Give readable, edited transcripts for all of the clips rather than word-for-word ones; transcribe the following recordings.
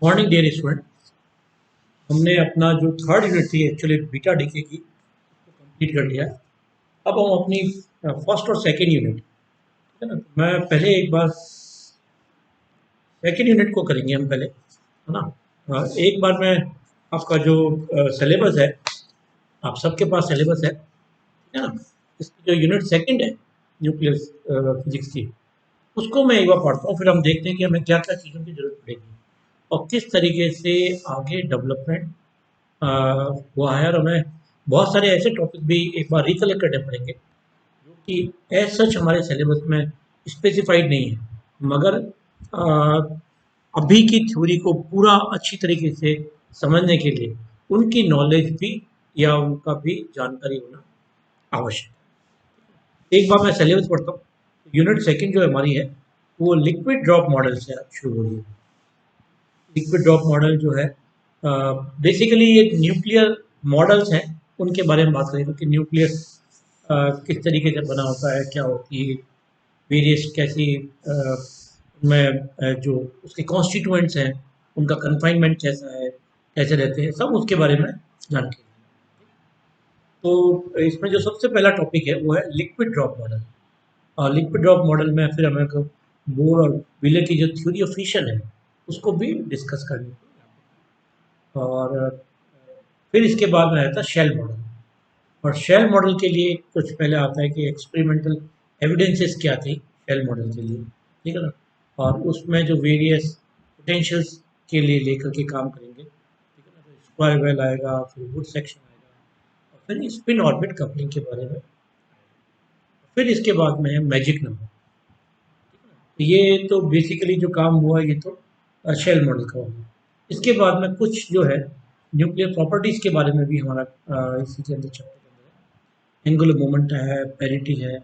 Morning dear student. हमने अपना जो थर्ड यूनिट थी एक्चुअली बीटा डीके की उसको कंप्लीट कर लिया। अब हम अपनी फर्स्ट और सेकेंड यूनिट, ठीक है ना। मैं पहले एक बार सेकेंड यूनिट को करेंगे हम पहले, है ना। एक बार मैं आपका जो सिलेबस है, आप सबके पास सिलेबस है, ठीक है ना। इसकी जो यूनिट सेकेंड है न्यूक्लियर फिजिक्स की, उसको मैं एक बार पढ़ता हूँ, फिर हम देखते हैं कि हमें क्या क्या चीज़ों की जरूरत पड़ेगी और किस तरीके से आगे डेवलपमेंट हुआ है। और हमें बहुत सारे ऐसे टॉपिक भी एक बार रिकलेक्ट करने पड़ेंगे जो कि एज सच हमारे सिलेबस में स्पेसिफाइड नहीं है, मगर अभी की थ्योरी को पूरा अच्छी तरीके से समझने के लिए उनकी नॉलेज भी या उनका भी जानकारी होना आवश्यक है। एक बार मैं सिलेबस पढ़ता हूँ। यूनिट सेकंड जो हमारी है वो लिक्विड ड्रॉप मॉडल से शुरू हो रही है। लिक्विड ड्रॉप मॉडल जो है बेसिकली ये न्यूक्लियर मॉडल्स हैं, उनके बारे में बात करेंगे कि न्यूक्लियस किस तरीके से बना होता है, क्या होती है, वेरियस कैसी में जो उसके कॉन्स्टिट्यूएंट्स हैं, उनका कन्फाइनमेंट कैसा है, कैसे रहते हैं, सब उसके बारे में जानकारी। तो इसमें जो सबसे पहला टॉपिक है वो है लिक्विड ड्रॉप मॉडल। और लिक्विड ड्रॉप मॉडल में फिर हमें बोर और विले की जो थ्योरी ऑफ फिशन है उसको भी डिस्कस करनी है। और फिर इसके बाद में आता है शेल मॉडल। और शेल मॉडल के लिए कुछ पहले आता है कि एक्सपेरिमेंटल एविडेंसेस क्या थी शेल मॉडल के लिए, ठीक है ना। और उसमें जो वेरियस पोटेंशियल्स के लिए लेकर के काम करेंगे, ठीक है ना। तो स्क्वायर वेल आएगा, फिर वुड सेक्शन आएगा, और फिर स्पिन ऑर्बिट कपलिंग के बारे में। फिर इसके बाद में है मैजिक नंबर। ये तो बेसिकली जो काम हुआ ये तो शेल मॉडल का हुआ। इसके बाद में कुछ जो है न्यूक्लियर प्रॉपर्टीज के बारे में भी हमारा इसी के अंदर चैप्टर के अंदर है। एंगुलर मोमेंट है, पेरिटी है,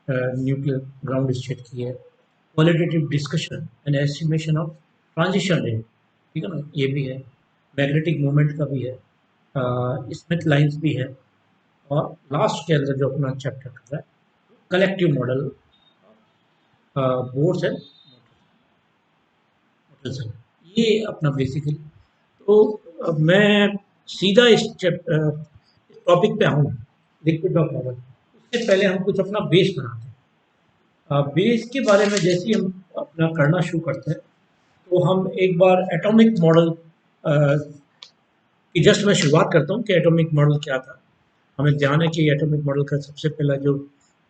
न्यूक्लियर ग्राउंड स्टेट की है, qualitative discussion and estimation of transition rate, ठीक है ना, ये भी है। मैग्नेटिक मोमेंट का भी है, स्मिथ लाइंस भी है। और लास्ट के अंदर जो अपना चैप्टर कर रहा है collective model boards and Motors, ये अपना बेसिकली। तो मैं सीधा इस टॉपिक पे आऊँ, लिक्विड ऑफ मॉडल। उससे पहले हम कुछ अपना बेस बनाते हैं। बेस के बारे में जैसे ही हम अपना करना शुरू करते हैं तो हम एक बार एटॉमिक मॉडल की जस्ट मैं शुरुआत करता हूँ कि एटॉमिक मॉडल क्या था। हमें ध्यान है कि एटॉमिक मॉडल का सबसे पहला जो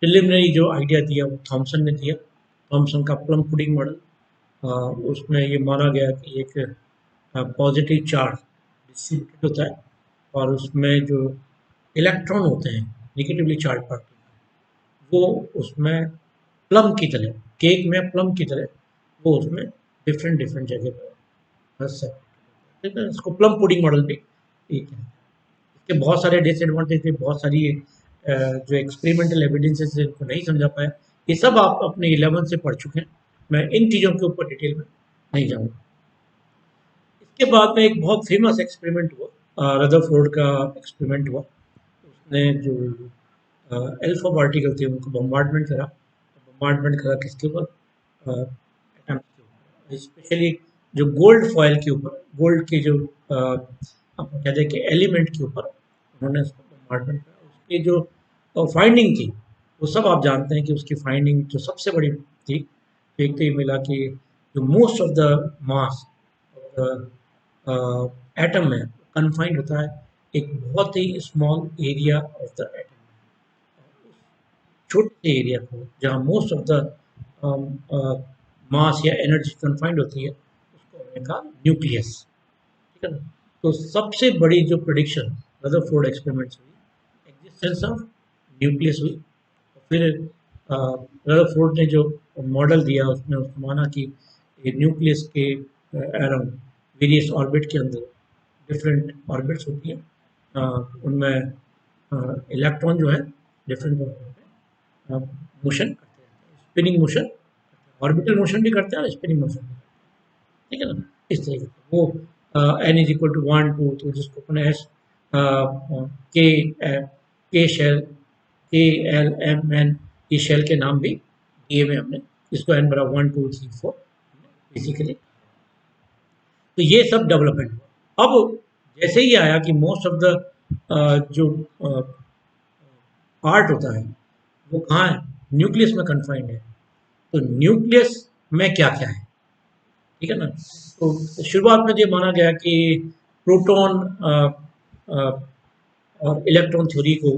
प्रिलिमिनरी जो आइडिया दिया वो थॉमसन ने दिया। थॉमसन का प्लम पुडिंग मॉडल। उसमें ये माना गया कि एक पॉजिटिव चार्ज डिस्ट्रीब्यूटेड होता है और उसमें जो इलेक्ट्रॉन होते हैं निगेटिवली चार्ज पार्टिकल, वो उसमें प्लम की तरह, केक में प्लम की तरह वो उसमें डिफरेंट डिफरेंट जगह पर ठीक है। इसको प्लम पुडिंग मॉडल भी ठीक है। इसके बहुत सारे डिसएडवांटेज थे, बहुत सारी जो एक्सपेरिमेंटल एविडेंसेस है उनको नहीं समझा पाया। ये सब आप अपने 11 से पढ़ चुके हैं, मैं इन चीज़ों के ऊपर डिटेल में नहीं जाऊँगा। इसके बाद में एक बहुत फेमस एक्सपेरिमेंट हुआ, रदरफोर्ड का एक्सपेरिमेंट हुआ। उसने जो अल्फा पार्टिकल थे उनको बम्बार्डमेंट करा। बम्बार्डमेंट करा किसके ऊपर? एटम्स के ऊपर, स्पेशली जो गोल्ड फॉयल के ऊपर, गोल्ड के जो आप कहते हैं कि एलिमेंट के ऊपर उन्होंने उसको बम्बार्डमेंट करा। उसकी जो फाइंडिंग थी वो सब आप जानते हैं कि उसकी फाइंडिंग जो सबसे बड़ी थी, देखते ही मिला कि जो most of the mass of the atom में कन्फाइंड होता है एक बहुत ही small area of the atom, छोटे से एरिया को जहाँ मोस्ट ऑफ द मास या एनर्जी कन्फाइंड होती है उसको हमने कहा न्यूक्लियस, ठीक है ना। तो सबसे बड़ी जो प्रिडिक्शन रदरफोर्ड एक्सपेरिमेंट हुई, एग्जिस्टेंस ऑफ न्यूक्लियस हुई। फिर रदरफोर्ड ने जो मॉडल दिया उसमें उसको माना कि न्यूक्लियस के अराउंड वेरियस ऑर्बिट के अंदर डिफरेंट ऑर्बिट्स होती हैं, उनमें इलेक्ट्रॉन जो है डिफरेंट मोशन करते हैं, स्पिनिंग मोशन, ऑर्बिटल मोशन भी करते हैं और स्पिनिंग मोशन भी करते हैं, ठीक है ना। इस तरीके से वो एन इज इक्वल टू 1 2, तो जिसको अपने एस के के शेल के एल एम एन, ये शेल के नाम भी दिए हुए हमने, इसको एन बराबर 1 2 3 4 बेसिकली। तो ये सब डेवलपमेंट हुआ। अब जैसे ही आया कि मोस्ट ऑफ द जो पार्ट होता है वो कहाँ है, न्यूक्लियस में कन्फाइंड है। तो न्यूक्लियस में क्या क्या है, ठीक है ना। तो शुरुआत में ये माना गया कि प्रोटॉन और इलेक्ट्रॉन थ्योरी को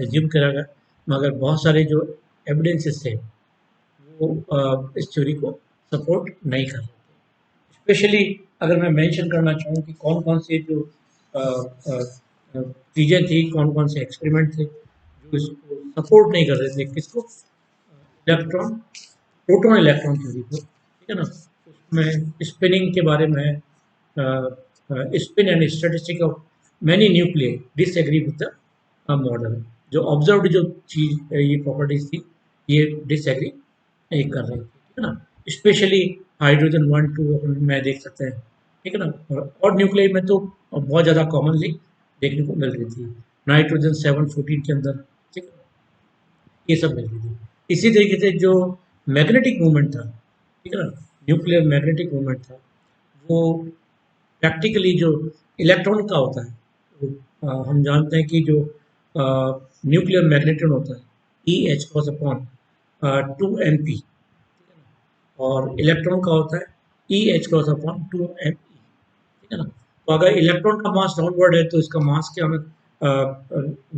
एज्यूम करा गया, मगर बहुत सारे जो एविडेंसेस थे वो इस थ्योरी को सपोर्ट नहीं कर रहे। स्पेशली अगर मैं मेंशन करना चाहूँ कि कौन कौन से जो चीज़ें थी, कौन कौन से एक्सपेरिमेंट थे जो इसको सपोर्ट नहीं कर रहे थे, किसको, इलेक्ट्रॉन, प्रोटॉन इलेक्ट्रॉन थ्योरी को, ठीक है ना। उसमें स्पिनिंग के बारे में, spin and statistic of many nuclear disagree with the model. जो ऑब्जर्व्ड जो चीज ये प्रॉपर्टीज थी ये डिसएग्री नहीं कर रही थी, ठीक है ना। स्पेशली हाइड्रोजन 1 2 अपन में देख सकते हैं, ठीक है ना। और न्यूक्लियर में तो बहुत ज़्यादा कॉमनली देखने को मिल रही थी, नाइट्रोजन 7 14 के अंदर, ठीक है, ये सब मिल रही थी। इसी तरीके से जो मैग्नेटिक मूवमेंट था, ठीक है ना, न्यूक्लियर मैग्नेटिक मूवमेंट था, वो प्रैक्टिकली जो इलेक्ट्रॉन का होता है वो, हम जानते हैं कि जो न्यूक्लियर मैग्नेटन होता है E H cross upon 2 MP, और इलेक्ट्रॉन का होता है E H cross upon 2 Me, ठीक है ना। तो अगर इलेक्ट्रॉन का मास डाउनवर्ड है तो इसका मास क्या हमें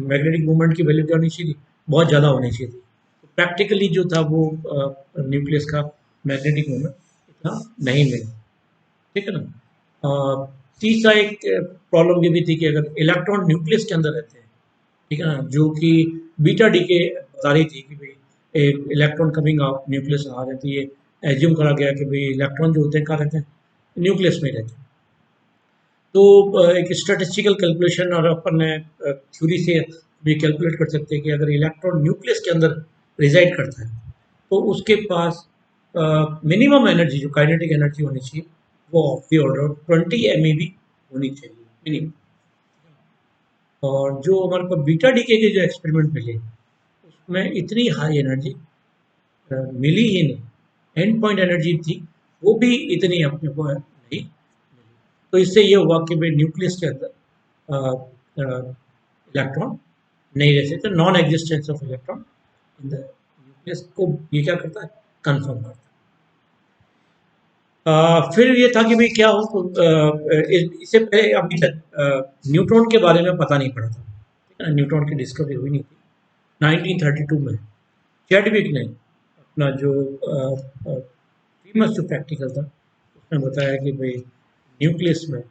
मैग्नेटिक मूवमेंट की वैल्यू क्या होनी चाहिए, बहुत ज़्यादा होनी चाहिए थी। तो प्रैक्टिकली जो था वो न्यूक्लियस का मैग्नेटिक मूवमेंट इतना नहीं मिला, ठीक है ना। तीसरा एक प्रॉब्लम ये भी थी कि अगर इलेक्ट्रॉन न्यूक्लियस के अंदर रहते हैं, ठीक है ना, जो कि बीटा डी के बता रही थी कि भाई इलेक्ट्रॉन कमिंग आउट न्यूक्लियस आ रहे थे, ये एज्यूम करा गया कि भाई इलेक्ट्रॉन जो होते हैं कहाँ रहते हैं, न्यूक्लियस में रहते हैं। तो एक स्टैटिस्टिकल कैलकुलेशन और अपन ने थ्योरी से भी कैलकुलेट कर सकते हैं कि अगर इलेक्ट्रॉन न्यूक्लियस के अंदर रिजाइड करता है तो उसके पास मिनिमम एनर्जी जो काइनेटिक एनर्जी होनी चाहिए वो of the order of 20 MeV होनी चाहिए मिनिमम। और जो हमारे पास बीटा डीके के जो एक्सपेरिमेंट मिले उसमें इतनी हाई एनर्जी मिली ही नहीं, एंड पॉइंट एनर्जी थी वो भी इतनी अपने को नहीं मिली। तो इससे ये हुआ कि भाई न्यूक्लियस के अंदर इलेक्ट्रॉन नहीं रह सकते, non existence of electron in the nucleus को ये क्या करता है, कंफर्म करता है। फिर ये था कि भाई क्या हो, तो इससे पहले अभी तक न्यूट्रॉन के बारे में पता नहीं पड़ा था, ठीक है ना, न्यूट्रॉन की डिस्कवरी हुई नहीं थी। 1932 में चैडविक ने अपना जो फेमस जो प्रैक्टिकल था उसमें बताया कि भाई न्यूक्लियस में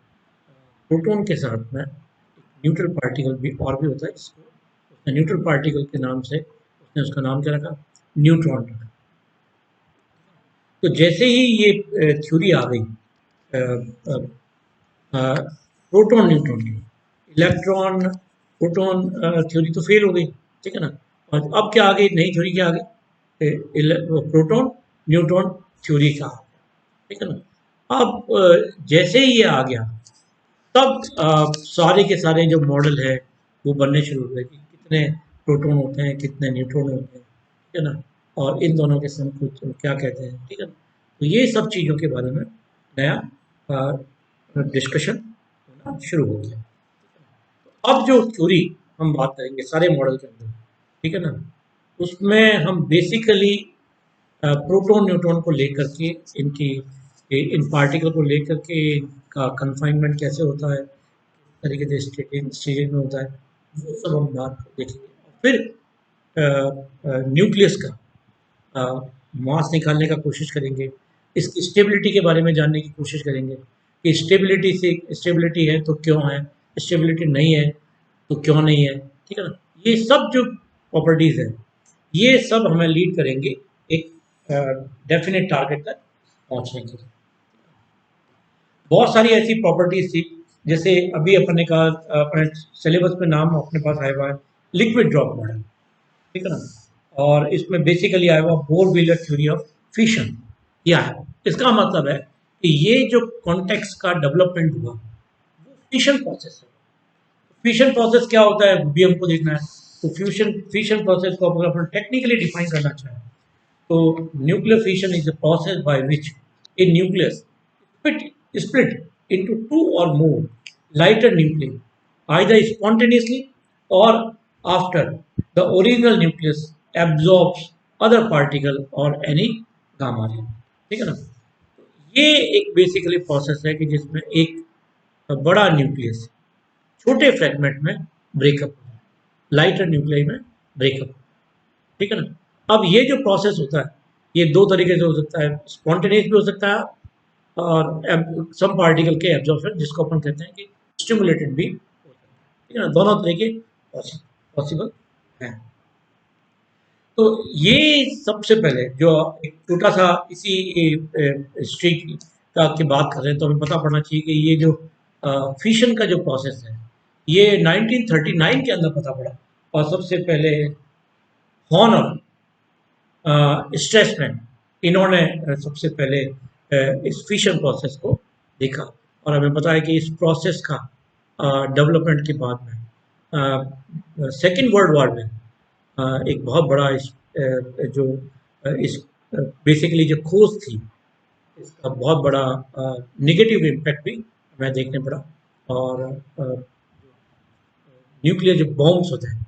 प्रोटॉन के साथ में न्यूट्रल पार्टिकल भी और भी होता है, जिसको उसने न्यूट्रल पार्टिकल के नाम से उसने उसका नाम क्या रखा, न्यूट्रॉन रखा। तो जैसे ही ये थ्योरी आ गई प्रोटॉन न्यूट्रॉन की, इलेक्ट्रॉन प्रोटॉन थ्योरी तो फेल हो गई, ठीक है ना। और अब क्या आ गई, नई थ्योरी क्या आ गई, प्रोटॉन न्यूट्रॉन थ्योरी का, ठीक है ना। अब जैसे ही ये आ गया तब सारे के सारे जो मॉडल है वो बनने शुरू हुए कि कितने प्रोटॉन होते हैं, कितने न्यूट्रॉन होते हैं, ठीक है ना, और इन दोनों के सम कुछ क्या कहते हैं, ठीक है ना। तो ये सब चीज़ों के बारे में नया डिस्कशन होना शुरू हो गया। अब जो थ्योरी हम बात करेंगे सारे मॉडल के अंदर, ठीक है ना, उसमें हम बेसिकली प्रोटॉन न्यूट्रॉन को लेकर के इनकी इन पार्टिकल को लेकर के का कन्फाइनमेंट कैसे होता है, तरीके से स्टेजिंग में होता है, वो सब हम बात देखेंगे। फिर न्यूक्लियस का मास निकालने का कोशिश करेंगे, इसकी स्टेबिलिटी के बारे में जानने की कोशिश करेंगे कि स्टेबिलिटी से स्टेबिलिटी है तो क्यों है, स्टेबिलिटी नहीं है तो क्यों नहीं है, ठीक है ना। ये सब जो प्रॉपर्टीज़ हैं ये सब हमें लीड करेंगे एक डेफिनेट टारगेट तक पहुंचने के लिए। बहुत सारी ऐसी प्रॉपर्टीज थी, जैसे अभी अपन ने कहा अपने सिलेबस में नाम अपने पास आया हुआ है लिक्विड ड्रॉप मॉडल, ठीक है ना। और इसमें बेसिकली आया हुआ bore wheeler theory of fission. क्या है इसका मतलब है कि ये जो कॉन्टेक्स्ट का डेवलपमेंट हुआ वो फिशन प्रोसेस है। फिशन प्रोसेस क्या होता है भी हमको देखना है। तो फिशन प्रोसेस को अगर अपन टेक्निकली डिफाइन करना चाहें तो nuclear fission is a process by which A nucleus split into two or more lighter nuclei, either spontaneously or after the original nucleus absorbs other particle or any gamma ray. ठीक है ना? ये एक basically process है कि जिसमें एक बड़ा न्यूक्लियस छोटे फ्रेगमेंट में ब्रेकअप होता है, लाइटर न्यूक्लियाई में ब्रेकअप, ठीक है ना? अब ये जो प्रोसेस होता है ये दो तरीके से हो सकता है, स्पॉन्टेनियस भी हो सकता है और सम पार्टिकल के एब्जॉर्प्शन जिसको अपन कहते हैं कि स्टिमुलेटेड भी हो सकता है, ठीक है ना? दोनों तरीके पॉसिबल है। तो ये सबसे पहले जो एक छोटा सा इसी हिस्ट्री का की बात कर रहे हैं तो हमें पता पड़ना चाहिए कि ये जो फिशन का जो प्रोसेस है ये 1939 के अंदर पता पड़ा और सबसे पहले हॉर्नर स्ट्रेसमैन इन्होंने सबसे पहले इस फिशन प्रोसेस को देखा और हमें पता है कि इस प्रोसेस का डेवलपमेंट के बाद में सेकेंड वर्ल्ड वॉर में एक बहुत बड़ा जो इस बेसिकली जो खोज थी इसका बहुत बड़ा नेगेटिव इम्पैक्ट भी हमें देखने पड़ा और न्यूक्लियर जो बॉम्ब्स होते हैं,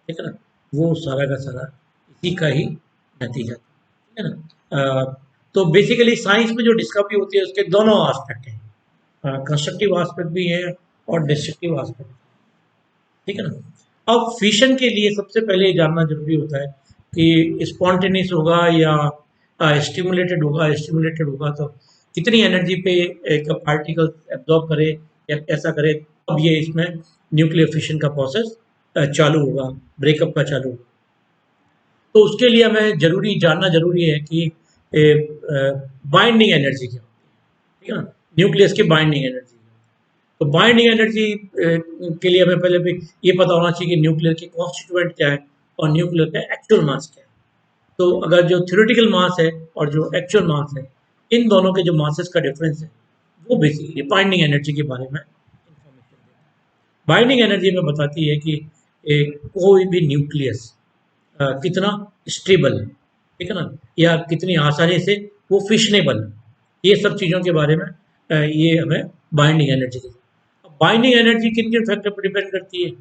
ठीक है ना, वो सारा का सारा इसी का ही नतीजा, ठीक है ना? तो बेसिकली साइंस में जो डिस्कवरी होती है उसके दोनों एस्पेक्ट हैं, कंस्ट्रक्टिव एस्पेक्ट भी है और डिस्ट्रक्टिव एस्पेक्ट, ठीक है ना? अब फिशन के लिए सबसे पहले जानना जरूरी होता है कि स्पॉन्टेनियस होगा या स्टिमुलेटेड होगा। स्टिमुलेटेड होगा तो कितनी एनर्जी पे एक पार्टिकल एब्जॉर्ब करे या ऐसा करे, अब ये इसमें न्यूक्लियर फिशन का प्रोसेस चालू होगा, ब्रेकअप का चालू होगा। तो उसके लिए हमें जानना जरूरी है कि बाइंडिंग एनर्जी क्या होती है, ठीक है ना? न्यूक्लियस की बाइंडिंग एनर्जी। तो बाइंडिंग एनर्जी के लिए हमें पहले भी ये पता होना चाहिए कि न्यूक्लियर की कॉन्स्टिट्यूएंट क्या है और न्यूक्लियर का एक्चुअल मास क्या है। तो अगर जो थ्योरेटिकल मास है और जो एक्चुअल मास है, इन दोनों के जो मासेस का डिफरेंस है वो बेसिकली बाइंडिंग एनर्जी के बारे में इंफॉर्मेशन देता है। बाइंडिंग एनर्जी में बताती है कि कोई भी न्यूक्लियस कितना स्टेबल है, ठीक है ना, या कितनी आसानी से वो फिशनेबल है। ये सब चीज़ों के बारे में ये हमें बाइंडिंग एनर्जी देती है। बाइंडिंग एनर्जी किन किन फैक्टर पर डिपेंड करती है,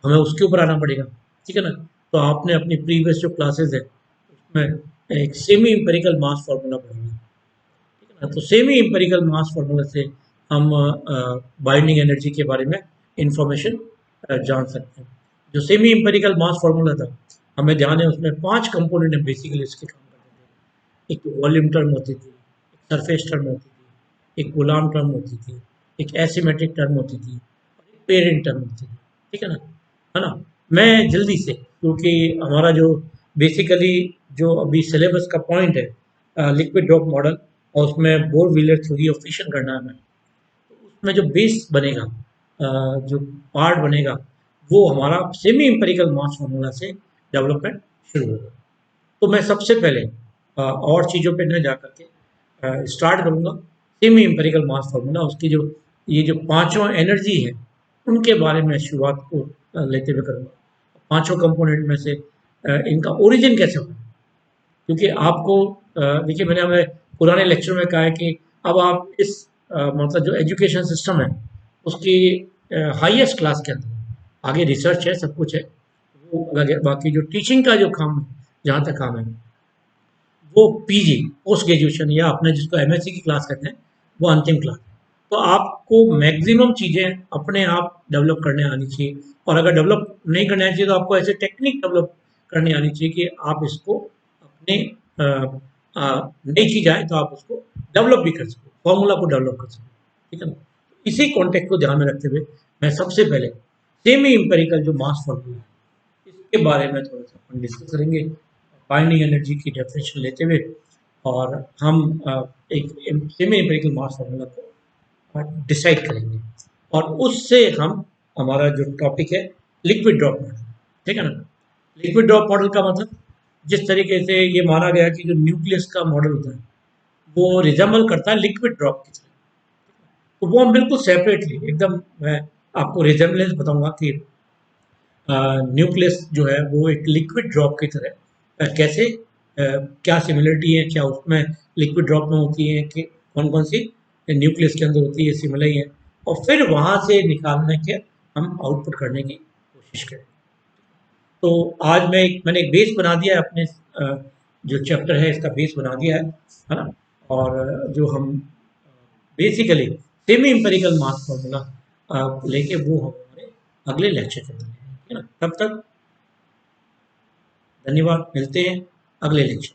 हमें उसके ऊपर आना पड़ेगा, ठीक है ना? तो आपने अपनी प्रीवियस जो क्लासेस है उसमें एक सेमी इंपेरिकल मास फार्मूला पढ़ेंगे, ठीक है ना? तो सेमी इंपेरिकल मास फार्मूला से हम बाइंडिंग एनर्जी के बारे में इंफॉर्मेशन जान सकते हैं। जो सेमी इंपेरिकल मास फार्मूला था हमें ध्यान है उसमें 5 कंपोनेंट बेसिकली इसके काम करते थे। एक वॉल्यूम टर्म होती थी, एक सरफेस टर्म होती थी, एक कूलॉम टर्म होती थी, एक एसिमेट्रिक टर्म होती थी और एक पेरेंट टर्म होती थी, ठीक है ना? है ना? मैं जल्दी से, क्योंकि हमारा जो बेसिकली जो अभी सिलेबस का पॉइंट है लिक्विड ड्रॉप मॉडल और उसमें bore wheeler theory of fission करना है हमें, तो उसमें जो बेस बनेगा, जो पार्ट बनेगा वो हमारा सेमी इंपेरिकल मास फार्मूला से डेवलपमेंट शुरू होगा। तो मैं सबसे पहले और चीज़ों पे न जा करके स्टार्ट करूँगा सेमी इंपेरिकल मास फार्मूला, उसकी जो ये जो पांचों एनर्जी है उनके बारे में शुरुआत को लेते हुए करूँगा। पांचों कंपोनेंट में से इनका ओरिजिन कैसे होगा, क्योंकि आपको देखिए मैंने हमें पुराने लेक्चर में कहा है कि अब आप इस मतलब जो एजुकेशन सिस्टम है उसकी हाईएस्ट क्लास के अंदर आगे रिसर्च है, सब कुछ है, वो अलग है। बाकी जो टीचिंग का जो काम है, जहाँ तक काम है, वो पीजी पोस्ट ग्रेजुएशन या अपने जिसको एमएससी की क्लास कहते हैं वो अंतिम क्लास। तो आपको मैक्सिमम चीज़ें अपने आप डेवलप करने आनी चाहिए और अगर डेवलप नहीं करने आनी चाहिए तो आपको ऐसे टेक्निक डेवलप करने आनी चाहिए कि आप इसको अपने नहीं की जाए तो आप उसको डेवलप भी कर सको, फॉर्मूला को डेवलप कर सको, ठीक है ना? इसी कॉन्टेक्ट को ध्यान में रखते हुए मैं सबसे पहले सेमी इंपेरिकल जो मास फॉर्मूला है इसके बारे में थोड़ा सा अपन डिस्कस करेंगे, बाइंडिंग एनर्जी की डेफिनेशन लेते हुए, और हम एक सेमी इंपेरिकल मास फार्मूला को डिसाइड करेंगे और उससे हम हमारा जो टॉपिक है लिक्विड ड्रॉप मॉडल, ठीक है ना? लिक्विड ड्रॉप मॉडल का मतलब जिस तरीके से ये माना गया कि जो न्यूक्लियस का मॉडल होता है वो रिजेंबल करता है लिक्विड ड्रॉप की तरह, तो वो हम बिल्कुल सेपरेटली एकदम मैं आपको रिजेंबलेंस बताऊंगा कि न्यूक्लियस जो है वो एक लिक्विड ड्रॉप की तरह कैसे क्या सिमिलरिटी है, क्या उसमें लिक्विड ड्रॉप में होती है, कि कौन कौन सी न्यूक्लियस के अंदर होती है, सिमिलर ही है, और फिर वहाँ से निकालने के हम आउटपुट करने की कोशिश करें। तो आज मैंने एक बेस बना दिया है अपने जो चैप्टर है इसका बेस बना दिया है ना। और जो हम बेसिकली सेमी इंपेरिकल मास फॉर्मूला लेके वो हमारे अगले लेक्चर के अंदर है ना। तब तक धन्यवाद, मिलते हैं अगले लेक्चर।